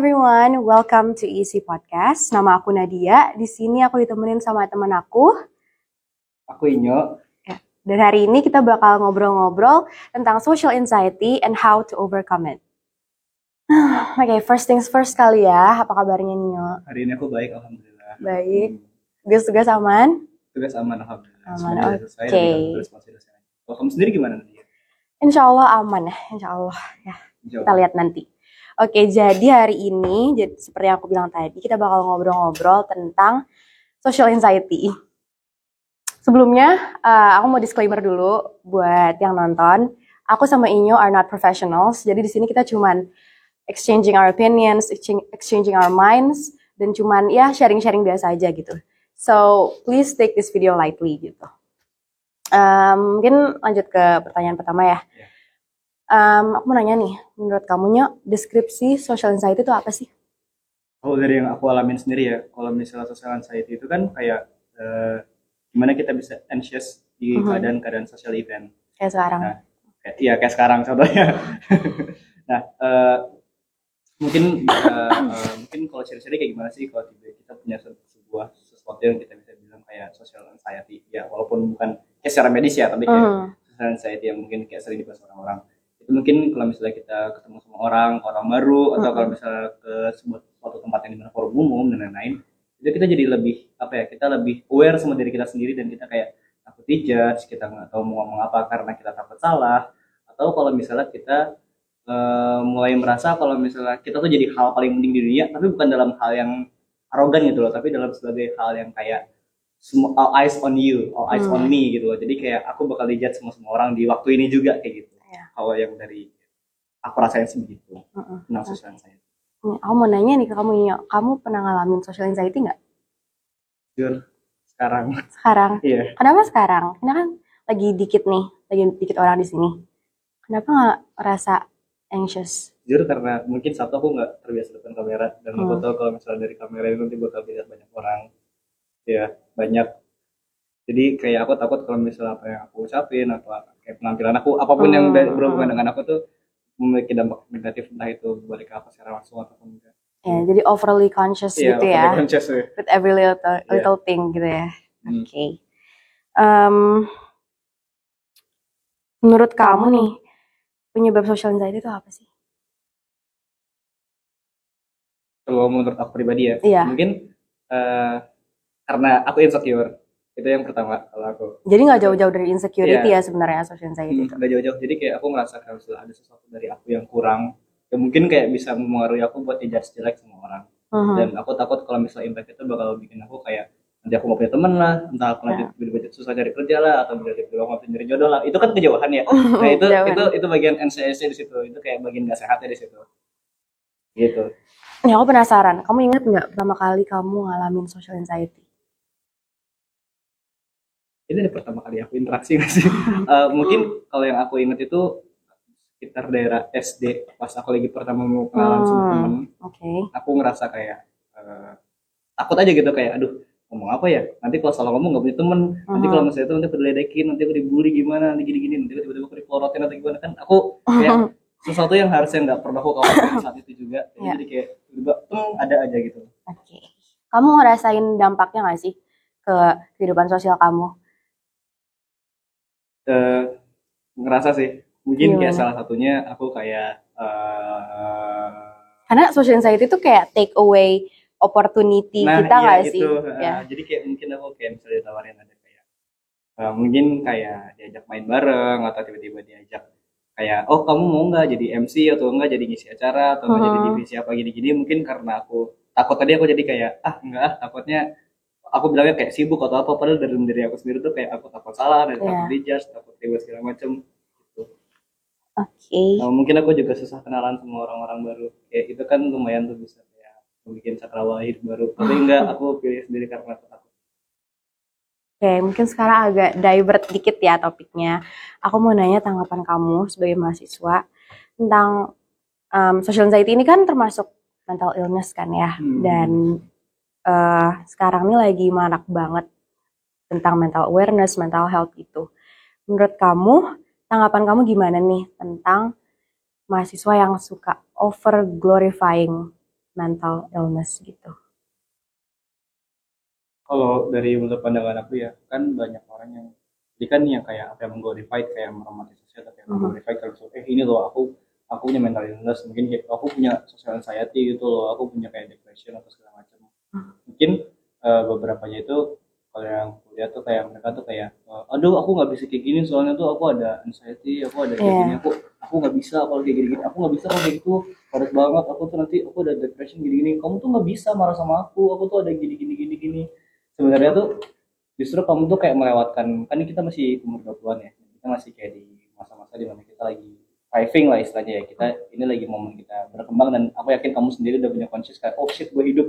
everyone, welcome to Easy Podcast. Nama aku Nadia. Di sini aku ditemenin sama teman aku. Aku Inyo. Dan hari ini kita bakal ngobrol-ngobrol tentang social anxiety and how to overcome it. Oke, first things first kali ya. Apa kabarnya Inyo? Hari ini aku baik, alhamdulillah. Baik. Tugas-tugas aman? Tugas aman, alhamdulillah. Aman, oke. Kalau kamu sendiri gimana Nadia? Insya Allah aman ya, insya Allah ya. Kita lihat nanti. Oke, jadi hari ini, seperti yang aku bilang tadi, kita bakal ngobrol-ngobrol tentang social anxiety. Sebelumnya, aku mau disclaimer dulu buat yang nonton. Aku sama Inyo are not professionals, jadi di sini kita cuman exchanging our opinions, exchanging our minds, dan cuman ya sharing-sharing biasa aja gitu. So, please take this video lightly gitu. Mungkin lanjut ke pertanyaan pertama ya. Aku mau nanya nih, menurut kamu Nyo, deskripsi social anxiety itu apa sih? Oh, dari yang aku alamin sendiri ya, kalau misalnya social anxiety itu kan kayak gimana kita bisa anxious di keadaan-keadaan social event. Kayak sekarang. Nah, kayak sekarang contohnya. Nah, mungkin kalau ciri-ciri kayak gimana sih kalau kita punya sebuah sesuatu yang kita bisa bilang kayak social anxiety ya, walaupun bukan kayak secara medis ya, tapi kayak social anxiety yang mungkin kayak sering dibahas orang-orang. Itu mungkin kalau misalnya kita ketemu sama orang baru, atau kalau misalnya ke suatu tempat yang dimana forum umum dan lain-lain, itu kita jadi lebih kita lebih aware sama diri kita sendiri, dan kita kayak takut dijudge, kita nggak tahu mau ngomong apa karena kita takut salah, atau kalau misalnya kita mulai merasa kalau misalnya kita tuh jadi hal paling penting di dunia, tapi bukan dalam hal yang arogan gitu loh, tapi dalam sebagai hal yang kayak all eyes on you, all eyes on me gitu loh. Jadi kayak aku bakal dijudge sama semua orang di waktu ini juga kayak gitu. Kalau yang dari aku rasain sih begitu. Tentang social anxiety. Aku mau nanya nih ke kamu Inyo, kamu pernah ngalamin social anxiety nggak? Jujur, sekarang. Sekarang? Iya. Kenapa sekarang? Karena kan lagi dikit orang di sini. Kenapa nggak merasa anxious? Jujur karena mungkin satu aku nggak terbiasa depan kamera, dan aku tahu kalau misalnya dari kamera itu nanti bakal dilihat banyak orang. Ya, banyak. Jadi kayak aku takut kalau misalnya apa yang aku ucapin atau kayak penampilan aku, apapun yang berhubungan dengan aku tuh memiliki dampak negatif, entah itu balik ke aku secara langsung ataupun enggak. Ya, jadi overly conscious gitu ya. Conscious, with every little thing gitu ya. Oke. Menurut kamu nih, penyebab social anxiety itu apa sih? Kalau menurut aku pribadi ya, mungkin karena aku insecure. Itu yang pertama kalau aku. Jadi nggak jauh-jauh dari insecurity ya sebenarnya social anxiety itu. Nggak jauh-jauh. Jadi kayak aku ngerasa kalau ada sesuatu dari aku yang kurang, ya mungkin kayak bisa mempengaruhi aku buat dijudge jelek sama orang. Dan aku takut kalau misalnya impact itu bakal bikin aku kayak nanti aku mau punya temen lah, entah aku nanti tiba-tiba susah cari kerja lah, atau tiba-tiba aku mau nyari jodoh lah. Itu kan kejauhan ya. Nah itu bagian anxiety di situ. Itu kayak bagian nggak sehatnya di situ. Gitu. Ya, aku penasaran. Kamu ingat nggak pertama kali kamu ngalamin social anxiety? Ini pertama kali aku interaksi nggak sih? Mungkin kalau yang aku ingat itu sekitar daerah SD, pas aku lagi pertama mau kenalan sama temen. Aku ngerasa kayak takut aja gitu, kayak aduh ngomong apa ya, nanti kalau salah ngomong nggak punya temen, nanti kalau misalnya itu nanti aku diledekin, nanti aku dibully gimana, nanti gini-gini, nanti tiba-tiba aku dipelorotin atau gimana, kan aku kayak sesuatu yang harusnya nggak pernah aku khawatir saat itu juga. Jadi kayak tiba-tiba ada aja gitu. Kamu ngerasain dampaknya nggak sih ke kehidupan sosial kamu? Ngerasa sih, mungkin kayak salah satunya aku kayak karena social anxiety itu kayak take away opportunity kita nggak sih? Jadi kayak mungkin aku kayak misalnya ditawarin ada kayak mungkin kayak diajak main bareng, atau tiba-tiba diajak kayak kamu mau nggak jadi MC atau enggak jadi ngisi acara atau enggak jadi divisi apa gini-gini, mungkin karena aku takut tadi aku jadi kayak takutnya aku bilangnya kayak sibuk atau apa, padahal dari diri aku sendiri tuh kayak aku takut salah, dan takut dijudge, takut ribet segala macam gitu. Mungkin aku juga susah kenalan sama orang-orang baru, kayak itu kan lumayan tuh bisa kayak bikin cakrawala hidup baru, tapi enggak, aku pilih sendiri karena aku takut. Mungkin sekarang agak divert dikit ya topiknya. Aku mau nanya tanggapan kamu sebagai mahasiswa tentang social anxiety ini kan termasuk mental illness kan ya, dan sekarang ini lagi marak banget tentang mental awareness, mental health gitu. Menurut kamu, tanggapan kamu gimana nih tentang mahasiswa yang suka over glorifying mental illness gitu. Kalau dari menurut pandangan aku ya, kan banyak orang yang jadi kan yang kayak apa yang mengglorified kayak meromantisasi atau kayak mengglorified kalau ini loh aku punya mental illness, mungkin kayak aku punya social anxiety gitu loh, aku punya kayak depression atau segala macam. Mungkin beberapanya itu kalau yang kuliah tuh kayak mereka tuh kayak aduh aku nggak bisa kayak gini soalnya tuh aku ada anxiety, aku ada kayak gini, aku nggak bisa kalau kayak gini, aku nggak bisa kalau kayak gitu padat banget, aku tuh nanti aku ada depression gini-gini, kamu tuh nggak bisa marah sama aku tuh ada gini gini gini gini. Sebenarnya tuh justru kamu tuh kayak melewatkan, kan kita masih umur 20-an ya, kita masih kayak di masa-masa di mana kita lagi thriving lah istilahnya ya, kita ini lagi momen kita berkembang, dan aku yakin kamu sendiri udah punya conscious kayak oh shit gue hidup,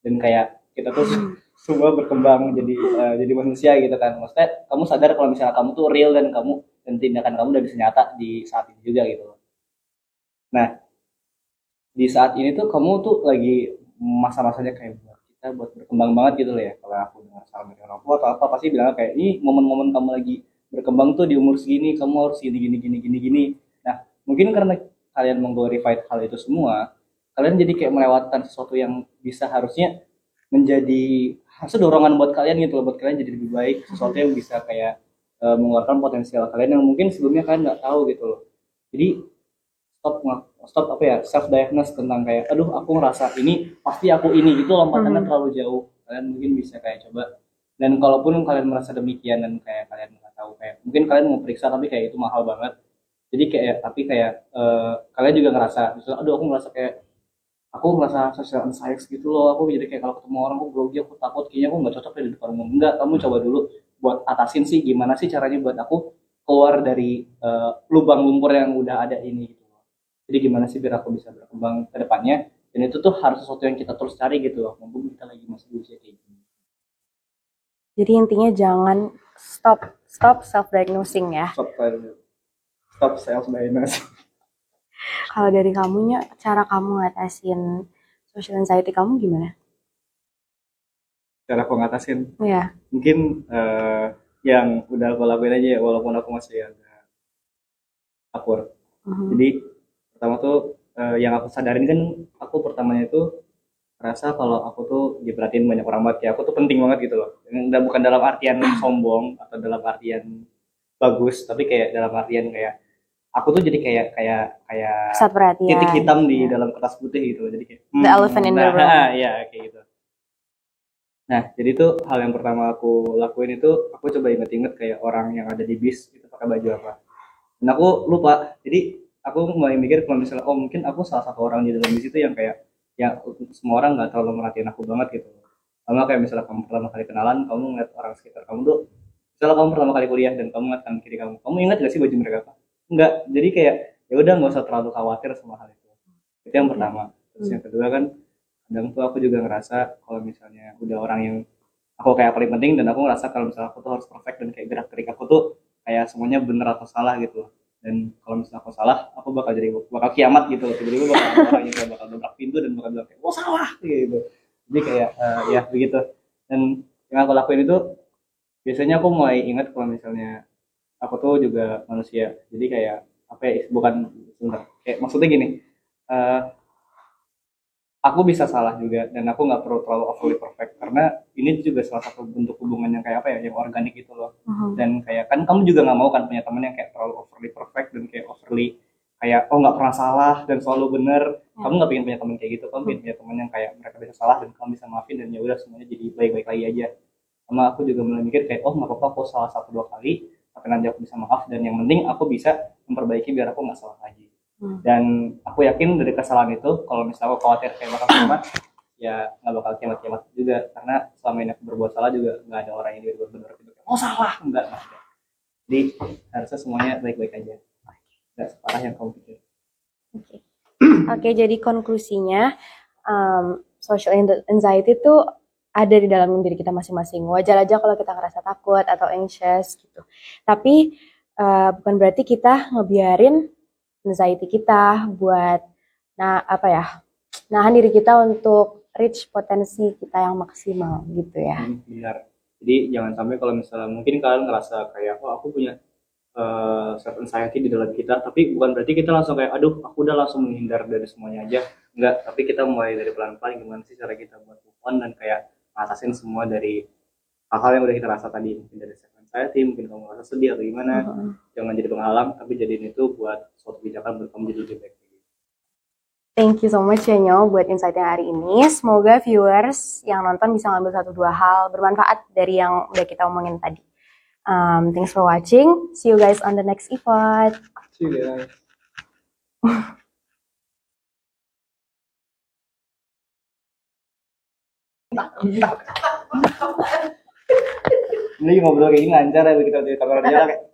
dan kayak kita tuh semua berkembang jadi manusia gitu kan, maksudnya kamu sadar kalau misalnya kamu tuh real dan kamu dan tindakan kamu udah bisa nyata di saat ini juga gitu. Nah di saat ini tuh kamu tuh lagi masa-masanya kayak buat kita buat berkembang banget gitu loh ya, kalau aku dengar saran dari orang tua atau apa pasti bilang kayak ini momen-momen kamu lagi berkembang tuh di umur segini, kamu harus gini gini gini gini gini. Nah mungkin karena kalian mengglorify hal itu semua, kalian jadi kayak melewatkan sesuatu yang bisa harusnya menjadi hasil dorongan buat kalian gitu loh, buat kalian jadi lebih baik, sesuatu yang bisa kayak mengeluarkan potensial kalian yang mungkin sebelumnya kalian nggak tahu gitu loh. Jadi stop stop apa ya, self diagnose tentang kayak aduh aku ngerasa ini pasti aku ini, itu lompatannya terlalu jauh. Kalian mungkin bisa kayak coba, dan kalaupun kalian merasa demikian dan kayak kalian nggak tahu, kayak mungkin kalian mau periksa tapi kayak itu mahal banget, jadi kayak tapi kayak kalian juga ngerasa misalnya aduh aku ngerasa social anxiety gitu loh, aku jadi kayak kalau ketemu orang aku grogi, aku takut kayaknya aku nggak cocok di depan umum. Enggak, kamu coba dulu buat atasin sih gimana sih caranya buat aku keluar dari lubang lumpur yang udah ada ini gitu. Jadi gimana sih biar aku bisa berkembang ke depannya, dan itu tuh harus sesuatu yang kita terus cari gitu loh, mumpung kita lagi masih di usia kayak gini. Jadi intinya jangan stop self diagnosing ya. Stop self diagnosis. Kalau dari kamunya, cara kamu ngatasin social anxiety kamu gimana? Cara aku ngatasin Iya. mungkin yang udah aku lakuin aja ya, walaupun aku masih agak awkward. Jadi pertama tuh yang aku sadarin kan, aku pertamanya itu rasa kalau aku tuh diperhatiin banyak orang banget, ya aku tuh penting banget gitu loh. Bukan dalam artian sombong atau dalam artian bagus, tapi kayak dalam artian kayak aku tuh jadi kayak titik hitam di dalam kertas putih gitu. Jadi kayak the elephant in the room. Ya kayak gitu. Nah jadi tuh hal yang pertama aku lakuin itu, aku coba inget-inget kayak orang yang ada di bis itu pakai baju apa, dan aku lupa. Jadi aku mulai mikir kalau misalnya oh mungkin aku salah satu orang di dalam bis itu yang kayak ya semua orang nggak terlalu merhatiin aku banget gitu. Sama kayak misalnya kamu pertama kali kenalan, kamu ngeliat orang sekitar kamu tuh, misalnya kamu pertama kali kuliah dan kamu ngeliat kanan kiri kamu ingat gak sih baju mereka apa? Enggak. Jadi kayak ya udah nggak usah terlalu khawatir sama hal itu. Itu yang pertama. Terus yang kedua kan, kadang tuh aku juga ngerasa kalau misalnya udah orang yang aku kayak paling penting, dan aku ngerasa kalau misalnya aku tuh harus perfect dan kayak gerak gerik aku tuh kayak semuanya bener atau salah gitu. Dan kalau misalnya aku salah, aku bakal kiamat gitu loh. Tiba-tiba bakal ada orang yang bakal dobrak pintu dan bakal bilang kayak oh salah gitu. Jadi kayak ya begitu. Dan yang aku lakuin itu biasanya aku mulai ingat kalau misalnya aku tuh juga manusia. Jadi kayak apa ya, bukan sebentar. Kayak maksudnya gini, uh, aku bisa salah juga dan aku nggak perlu terlalu overly perfect, karena ini juga salah satu bentuk hubungan yang kayak apa ya, yang organik gitu loh. Dan kayak kan kamu juga nggak mau kan punya teman yang kayak terlalu overly perfect dan kayak overly kayak oh nggak pernah salah dan selalu benar. Kamu nggak pengen punya teman kayak gitu, kamu pengen punya teman yang kayak mereka bisa salah dan kamu bisa maafin, dan ya udah semuanya jadi baik-baik lagi aja. Sama aku juga mulai mikir kayak oh nggak apa-apa aku salah 1-2 kali, tapi nanti aku bisa maaf, dan yang penting aku bisa memperbaiki biar aku nggak salah lagi. Dan aku yakin dari kesalahan itu, kalau misalnya aku khawatir kayak bakal kiamat, ya nggak bakal kiamat juga, karena selama ini aku berbuat salah juga nggak ada orang yang benar-benar gitu oh salah, enggak. Jadi harusnya semuanya baik-baik aja, nggak separah yang kamu pikir. Oke, jadi konklusinya social anxiety itu ada di dalam diri kita masing-masing. Wajar aja kalau kita ngerasa takut atau anxious gitu. Tapi bukan berarti kita ngebiarin anxiety kita buat nahan diri kita untuk reach potensi kita yang maksimal gitu ya. Benar. Jadi jangan sampai kalau misalnya mungkin kalian ngerasa kayak oh aku punya self anxiety di dalam kita, tapi bukan berarti kita langsung kayak aduh aku udah langsung menghindar dari semuanya aja. enggak, tapi kita mulai dari pelan-pelan gimana sih cara kita buat move on dan kayak ngatasin semua dari hal-hal yang udah kita rasa tadi, mungkin dari self anxiety, mungkin kamu merasa sedih atau gimana. Jangan jadi penghalang, tapi jadiin itu buat suatu kebijakan buat kamu jadi lebih baik. Thank you so much ya Nyo buat insight-nya hari ini. Semoga viewers yang nonton bisa ngambil 1-2 hal bermanfaat dari yang udah kita omongin tadi. Thanks for watching. See you guys on the next episode. See you guys. Ini ngobrol kayak gini lancar ya, kita di kamera dia kayak